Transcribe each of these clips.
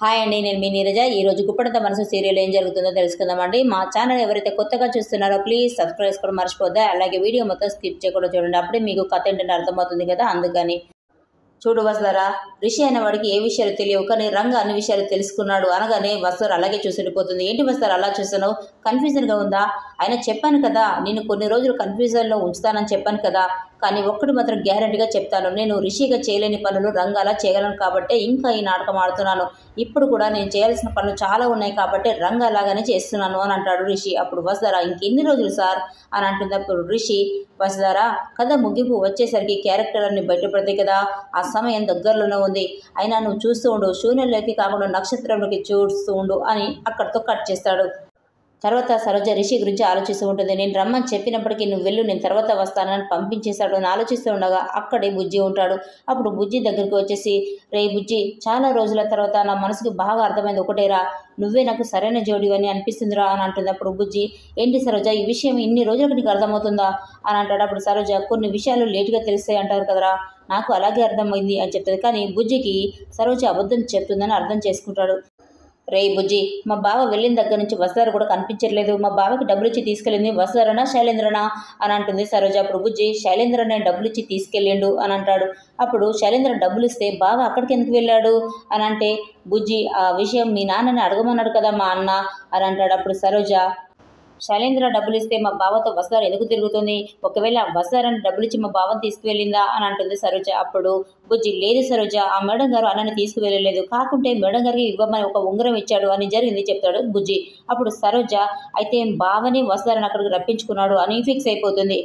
Hi అండి, నేను మీ నీరజ. ఈరోజు గుప్పడంత మనసు సీరియల్ ఏం జరుగుతుందో తెలుసుకుందామండి. మా ఛానల్ ఎవరైతే కొత్తగా చూస్తున్నారో ప్లీజ్ సబ్స్క్రైబ్ చేసుకోవడం మర్చిపోద్దా. అలాగే వీడియో మొత్తం స్కిప్ చేయకుండా చూడండి, అప్పుడే మీకు కథ ఏంటంటే అర్థమవుతుంది కదా. అందుకని చూడు వస్తారా, రిషి అనే వాడికి ఏ విషయాలు తెలియవు, కానీ రంగ అన్ని విషయాలు తెలుసుకున్నాడు అనగానే వస్తారు అలాగే చూసిపోతుంది. ఏంటి వస్తారు అలా చూస్తున్నావు, కన్ఫ్యూజన్గా ఉందా? ఆయన చెప్పాను కదా, నేను కొన్ని రోజులు కన్ఫ్యూజన్లో ఉంచుతానని చెప్పాను కదా, కానీ ఒక్కటి మాత్రం గ్యారెంటీగా చెప్తాను, నేను రిషిగా చేయలేని పనులు రంగాలా చేయగలను కాబట్టి ఇంకా ఈ నాటకం ఆడుతున్నాను. ఇప్పుడు కూడా నేను చేయాల్సిన పనులు చాలా ఉన్నాయి కాబట్టి రంగాలాగానే చేస్తున్నాను అని అంటాడు రిషి. అప్పుడు వస్తారా, ఇంకెన్ని రోజులు సార్ అని అంటుంది. అప్పుడు రిషి, వస్తారా కథ ముగింపు వచ్చేసరికి క్యారెక్టర్ అన్ని బయటపడతాయి కదా, ఆ సమయం దగ్గరలోనే ఉంది, అయినా నువ్వు చూస్తూ ఉండు, శూన్యంలోకి కాకుండా నక్షత్రంలోకి చూస్తూ ఉండు అని అక్కడితో కట్ చేస్తాడు. తర్వాత సరోజ రిషి గురించి ఆలోచిస్తూ ఉంటుంది. నేను రమ్మని చెప్పినప్పటికీ నువ్వు వెళ్ళు, నేను తర్వాత వస్తానని పంపించేశాడు అని ఆలోచిస్తూ ఉండగా అక్కడే బుజ్జి ఉంటాడు. అప్పుడు బుజ్జి దగ్గరికి వచ్చేసి, రే బుజ్జి, చాలా రోజుల తర్వాత నా మనసుకి బాగా అర్థమైంది ఒకటేరా, నువ్వే నాకు సరైన జోడి అని అనిపిస్తుందిరా అని అంటుంది. అప్పుడు బుజ్జి, ఏంటి సరోజ ఈ విషయం ఇన్ని రోజులకు నీకు అర్థమవుతుందా అని అంటాడు. అప్పుడు సరోజ, కొన్ని విషయాలు లేటుగా తెలుస్తాయి అంటారు కదరా, నాకు అలాగే అర్థమైంది అని చెప్తుంది. కానీ బుజ్జికి సరోజ అబద్ధం చెప్తుందని అర్థం చేసుకుంటాడు. రే బుజ్జి, మా బావ వెళ్ళిన దగ్గర నుంచి వస్తారా కూడా కనిపించట్లేదు, మా బావకి డబ్బులు ఇచ్చి తీసుకెళ్ళింది వస్తారనా శైలేంద్రనా అని అంటుంది సరోజ. అప్పుడు బుజ్జి, శైలేంద్రనే డబ్బులు ఇచ్చి తీసుకెళ్ళిండు అని అంటాడు. అప్పుడు శైలేంద్ర డబ్బులు ఇస్తే బావ అక్కడికి ఎందుకు వెళ్ళాడు అని అంటే బుజ్జి, ఆ విషయం మీ నాన్నని అడగమన్నాడు కదా మా అన్న అని అంటాడు. అప్పుడు సరోజ, శైలేంద్ర డబ్బులు ఇస్తే మా బావతో వస్తారు ఎందుకు తిరుగుతుంది, ఒకవేళ వస్తారని డబ్బులు ఇచ్చి మా బావని తీసుకువెళ్ళిందా అని అంటుంది సరోజ. అప్పుడు బుజ్జి, లేదు సరోజ, ఆ మేడం గారు అన్నని తీసుకువెళ్ళలేదు, కాకుంటే మేడం గారికి ఇవ్వమని ఒక ఉంగరం ఇచ్చాడు అని జరిగింది చెప్తాడు బుజ్జి. అప్పుడు సరోజ, అయితే బావని వస్తారని అక్కడికి రప్పించుకున్నాడు అని ఫిక్స్ అయిపోతుంది.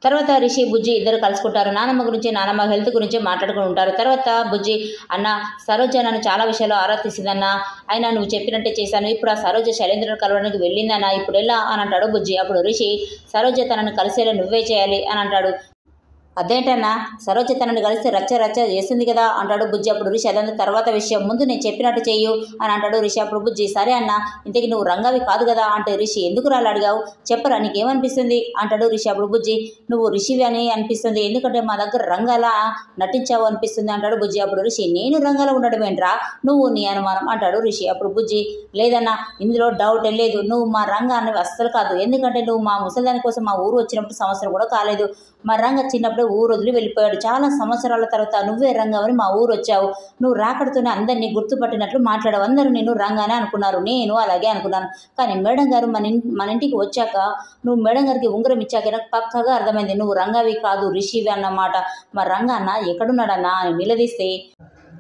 తర్వాత రిషి బుజ్జి ఇద్దరు కలుసుకుంటారు. నానమ్మ గురించి, నానమ్మ హెల్త్ గురించి మాట్లాడుకుని ఉంటారు. తర్వాత బుజ్జి, అన్న సరోజ నన్ను చాలా విషయాలు ఆరా తీసిందన్న, అయినా నువ్వు చెప్పినట్టే చేశాను, ఇప్పుడు ఆ సరోజ శైలేంద్రను కలవడానికి వెళ్ళిందన్న, ఇప్పుడు ఎలా అని అంటాడు బుజ్జి. అప్పుడు రిషి, సరోజ తనని కలిసేలా నువ్వే చేయాలి అని అంటాడు. అదేంటన్నా, సరోజ తనని కలిస్తే రచ్చ రచ్చ చేస్తుంది కదా అంటాడు బుజ్జి. అప్పుడు రిషి, అదంతా తర్వాత విషయం, ముందు నేను చెప్పినట్టు చెయ్యు అని అంటాడు రిషి. అప్పుడు బుజ్జి, సరే అన్న, ఇంతకీ నువ్వు రంగావి కాదు కదా అంటే రిషి, ఎందుకు రాళ్ళు అడిగావు, చెప్పరా నీకేమనిపిస్తుంది అంటాడు రిషి. అప్పుడు బుజ్జి, నువ్వు రిషివి అని అనిపిస్తుంది, ఎందుకంటే మా దగ్గర రంగాలా నటించావు అనిపిస్తుంది అంటాడు బుజ్జి. అప్పుడు రిషి, నేను రంగాలో ఉండడం ఏంట్రా, నువ్వు నీ అనుమానం అంటాడు రిషి. అప్పుడు బుజ్జి, లేదన్నా ఇందులో డౌట్ లేదు, నువ్వు మా రంగా అన్నవి అస్సలు కాదు, ఎందుకంటే నువ్వు మా ముసలిదాని కోసం మా ఊరు వచ్చినప్పుడు సంవత్సరం కూడా కాలేదు, మా రంగ చిన్నప్పుడు ఊరు వదిలి వెళ్ళిపోయాడు, చాలా సంవత్సరాల తర్వాత నువ్వే రంగమని మా ఊరు వచ్చావు, నువ్వు రాకడితోనే అందరినీ గుర్తుపట్టినట్లు మాట్లాడావు, అందరూ నేను రంగానే అనుకున్నారు, నేను అలాగే అనుకున్నాను, కానీ మేడం గారు మన ఇంటికి వచ్చాక నువ్వు మేడం గారికి ఉంగరం ఇచ్చాక నాకు పక్కగా అర్థమైంది నువ్వు రంగావి కాదు రిషివి అన్నమాట, మా రంగా అన్న ఎక్కడున్నాడన్నా అని నిలదీస్తే,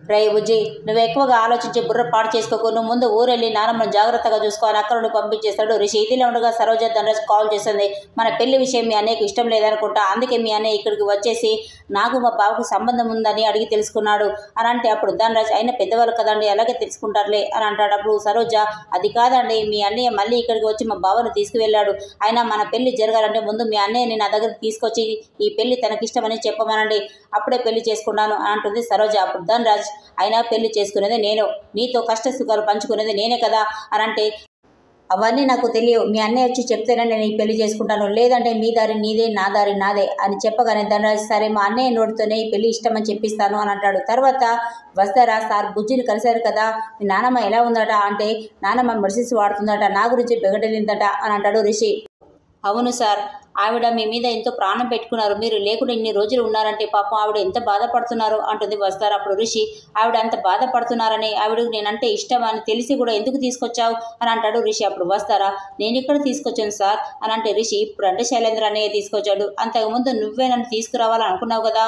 రే బుజ్జి, నువ్వు ఎక్కువగా ఆలోచించి బుర్ర పాడు చేసుకోకు, నువ్వు ముందు ఊరెళ్ళి నానమ్మను జాగ్రత్తగా చూసుకోవాలి అక్కడ నుండి పంపించేస్తాడు రిషి. ఇదిలో ఉండగా సరోజ ధనరాజ్ కాల్ చేస్తుంది. మన పెళ్లి విషయం మీ అన్నయ్యకి ఇష్టం లేదనుకుంటా, అందుకే మీ అన్నయ్య ఇక్కడికి వచ్చేసి నాకు మా బావకు సంబంధం ఉందని అడిగి తెలుసుకున్నాడు అని అంటే, అప్పుడు ధనరాజ్, అయినా పెద్దవాళ్ళు కదండి అలాగే తెలుసుకుంటారులే అని అంటాడు. అప్పుడు సరోజ, అది కాదండి, మీ అన్నయ్య మళ్ళీ ఇక్కడికి వచ్చి మా బావను తీసుకువెళ్ళాడు, అయినా మన పెళ్లి జరగాలంటే ముందు మీ అన్నయ్యని నా దగ్గర తీసుకొచ్చి ఈ పెళ్లి తనకిష్టమని చెప్పమనండి, అప్పుడే పెళ్లి చేసుకున్నాను అని అంటుంది సరోజ. అప్పుడు ధనరాజ్, అయినా పెళ్లి చేసుకునేది నేను, నీతో కష్ట సుఖాలు పంచుకునేది నేనే కదా అని అంటే, అవన్నీ నాకు తెలియవు, మీ అన్నయ్య వచ్చి చెప్తేనే నేను ఈ పెళ్లి చేసుకుంటాను, లేదంటే మీ దారి నీదే నా దారి నాదే అని చెప్పగానే ధనరాజ్, సరే మా అన్నయ్య నోటితోనే ఈ పెళ్లి ఇష్టమని చెప్పిస్తాను అని అంటాడు. తర్వాత వస్తారా, సార్ బుజ్జిని కలిశారు కదా, మీ నానమ్మ ఎలా ఉందట అంటే, నానమ్మ మెడిసిన్స్ వాడుతుందట, నా గురించి బెగటెళ్ళిందట అని అంటాడు రిషి. అవును సార్, ఆవిడ మీ మీద ఎంతో ప్రాణం పెట్టుకున్నారు, మీరు లేకుండా ఇన్ని రోజులు ఉన్నారంటే పాపం ఆవిడ ఎంత బాధపడుతున్నారు అంటుంది వస్తారు. అప్పుడు రిషి, ఆవిడ అంత బాధపడుతున్నారని, ఆవిడకు నేనంటే ఇష్టం అని తెలిసి కూడా ఎందుకు తీసుకొచ్చావు అని అంటాడు రిషి. అప్పుడు వస్తారా, నేను ఇక్కడ తీసుకొచ్చాను సార్ అని అంటే రిషి, ఇప్పుడు అంటే శైలేంద్ర అన్నయ్య తీసుకొచ్చాడు, అంతకుముందు నువ్వే నన్ను తీసుకురావాలని అనుకున్నావు కదా.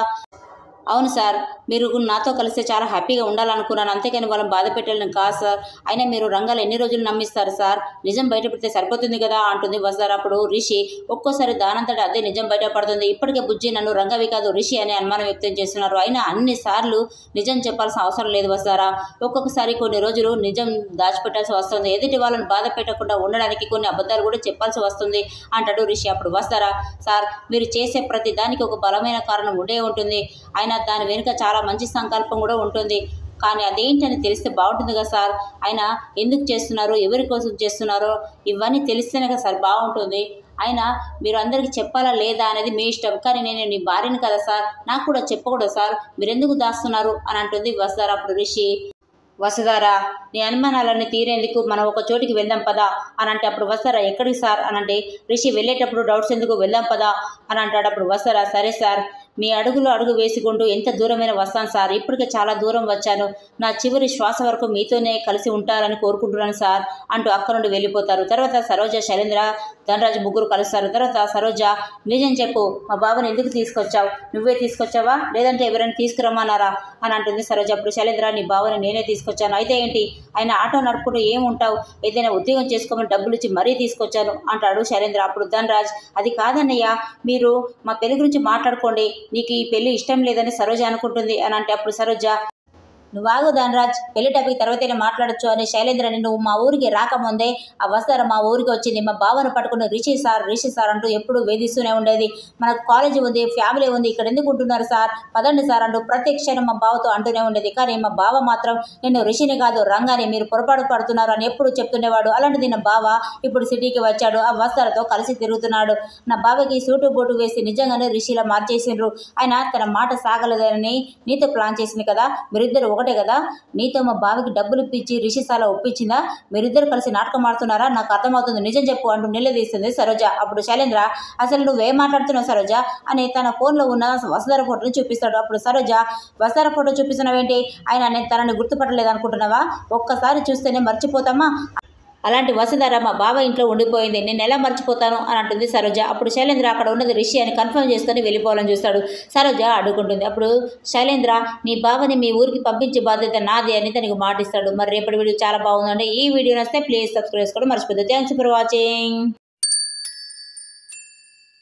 అవును సార్, మీరు నాతో కలిస్తే చాలా హ్యాపీగా ఉండాలనుకున్నాను, అంతేకాని వాళ్ళని బాధ పెట్టాలని కాదు సార్, అయినా మీరు రంగాలు ఎన్ని రోజులు నమ్మిస్తారు సార్, నిజం బయటపెడితే సరిపోతుంది కదా అంటుంది వస్తారు. అప్పుడు రిషి, ఒక్కోసారి దానంతట అదే నిజం బయటపడుతుంది, ఇప్పటికే బుజ్జి నన్ను రంగవి కాదు రిషి అని అనుమానం వ్యక్తం చేస్తున్నారు, అయినా అన్నిసార్లు నిజం చెప్పాల్సిన అవసరం లేదు వస్తారా, ఒక్కొక్కసారి కొన్ని రోజులు నిజం దాచిపెట్టాల్సి వస్తుంది, ఎదుటి వాళ్ళని బాధ పెట్టకుండా ఉండడానికి కొన్ని అబద్ధాలు కూడా చెప్పాల్సి వస్తుంది అంటాడు రిషి. అప్పుడు వస్తారా, సార్ మీరు చేసే ప్రతి దానికి ఒక బలమైన కారణం ఉండే ఉంటుంది, అయినా దాని వెనుక చాలా మంచి సంకల్పం కూడా ఉంటుంది, కానీ అదేంటని తెలిస్తే బాగుంటుంది కదా సార్, అయినా ఎందుకు చేస్తున్నారు, ఎవరి కోసం చేస్తున్నారో ఇవన్నీ తెలిస్తేనే కదా సార్ బాగుంటుంది, అయినా మీరు అందరికీ చెప్పాలా లేదా అనేది మీ ఇష్టం, కానీ నేను నీ భార్యను కదా సార్, నాకు కూడా చెప్పకూడదు సార్, మీరెందుకు దాస్తున్నారు అని అంటుంది వస్తారు. అప్పుడు రిషి, వసుధారా, నీ అనుమానాలన్నీ తీరేందుకు మనం ఒక చోటికి వెళ్దాం పదా అని అంటే అప్పుడు వస్తారా ఎక్కడికి సార్ అని అంటే రిషి వెళ్ళేటప్పుడు డౌట్స్ ఎందుకు వెళ్దాం పదా అని అంటాడు. అప్పుడు వస్తారా సరే సార్, మీ అడుగులో అడుగు వేసుకుంటూ ఎంత దూరమైన వస్తాను సార్, ఇప్పటికే చాలా దూరం వచ్చాను, నా చివరి శ్వాస వరకు మీతోనే కలిసి ఉంటారని కోరుకుంటున్నాను సార్ అంటూ అక్కడ నుండి వెళ్ళిపోతారు. తర్వాత సరోజ, శైలేంద్ర, ధనరాజు ముగ్గురు కలుస్తారు. తర్వాత సరోజ, నిజం చెప్పు, మా బాబుని ఎందుకు తీసుకొచ్చావు, నువ్వే తీసుకొచ్చావా లేదంటే ఎవరైనా తీసుకురమ్మన్నారా అని అంటుంది సరోజ. అప్పుడు శైలేంద్ర, నీ బాబుని నేనే తీసుకొచ్చాను, అయితే ఏంటి, ఆయన ఆటో నడుపుకుంటూ ఏముంటావు, ఏదైనా ఉద్యోగం చేసుకోమని డబ్బులు ఇచ్చి మరీ తీసుకొచ్చాను అంటాడు శైలేంద్ర. అప్పుడు ధనరాజ్, అది కాదన్నయ్య, మీరు మా పెళ్లి గురించి మాట్లాడుకోండి, నీకు ఈ పెళ్లి ఇష్టం లేదని సరోజ అనుకుంటుంది అని అంటే అప్పుడు సరోజ, నువ్వు ఆగు ధనరాజ్, పెళ్లి టాపిక్ తర్వాతైనా మాట్లాడచ్చు అని శైలేంద్రని, నువ్వు మా ఊరికి రాకముందే ఆ వస్తారా మా ఊరికి వచ్చింది, మా బావను పట్టుకుని రిషి సార్ అంటూ ఎప్పుడు వేధిస్తూనే ఉండేది, మనకు కాలేజీ ఉంది, ఫ్యామిలీ ఉంది, ఇక్కడ ఎందుకు ఉంటున్నారు సార్, పదండి సార్ అంటూ ప్రతి క్షణం మా బావతో అంటూనే ఉండేది. కానీ మా బావ మాత్రం నేను రిషిని కాదు రంగాని, మీరు పొరపాటు పడుతున్నారు అని ఎప్పుడు చెప్తుండేవాడు. అలాంటిది నా బావ ఇప్పుడు సిటీకి వచ్చాడు, ఆ వస్తారతో కలిసి తిరుగుతున్నాడు, నా బావకి సూటు బోటు వేసి నిజంగానే రిషిలా మార్చేసిండ్రు, ఆయన తన మాట సాగలేదని నీతో ప్లాన్ చేసింది కదా, మీరిద్దరు ఒకటే కదా, నీతో మా బావకి డబ్బులు ఇప్పించి రిషి సాలా ఒప్పించిందా, మీరిద్దరు కలిసి నాటకం ఆడుతున్నారా, నాకు అర్థమవుతుంది, నిజం చెప్పు అంటూ నిలదీస్తుంది సరోజ. అప్పుడు శైలేంద్ర, అసలు నువ్వేం మాట్లాడుతున్నావు సరోజ అని తన ఫోన్లో ఉన్న వసుధార ఫోటోని చూపిస్తాడు. అప్పుడు సరోజ, వసుధార ఫోటో చూపిస్తున్నావేంటి, ఆయన నేను తనని గుర్తుపట్టలేదు అనుకుంటున్నావా, ఒక్కసారి చూస్తేనే మర్చిపోతామా, అలాంటి వసుధార మా బావ ఇంట్లో ఉండిపోయింది, నేను ఎలా మర్చిపోతాను అని అంటుంది సరోజ. అప్పుడు శైలేంద్ర, అక్కడ ఉన్నది రిషి అని కన్ఫర్మ్ చేసుకొని వెళ్ళిపోవాలని చూస్తాడు. సరోజ అడ్డుకుంటుంది. అప్పుడు శైలేంద్ర, నీ బావని మీ ఊరికి పంపించే బాధ్యత నాది అని తనకు మాటిస్తాడు. మరి రేపటి వీడియో చాలా బాగుందండి. ఈ వీడియో నచ్చితే ప్లీజ్ సబ్స్క్రైబ్ చేసుకోవడం మర్చిపోద్దు. Thanks for watching.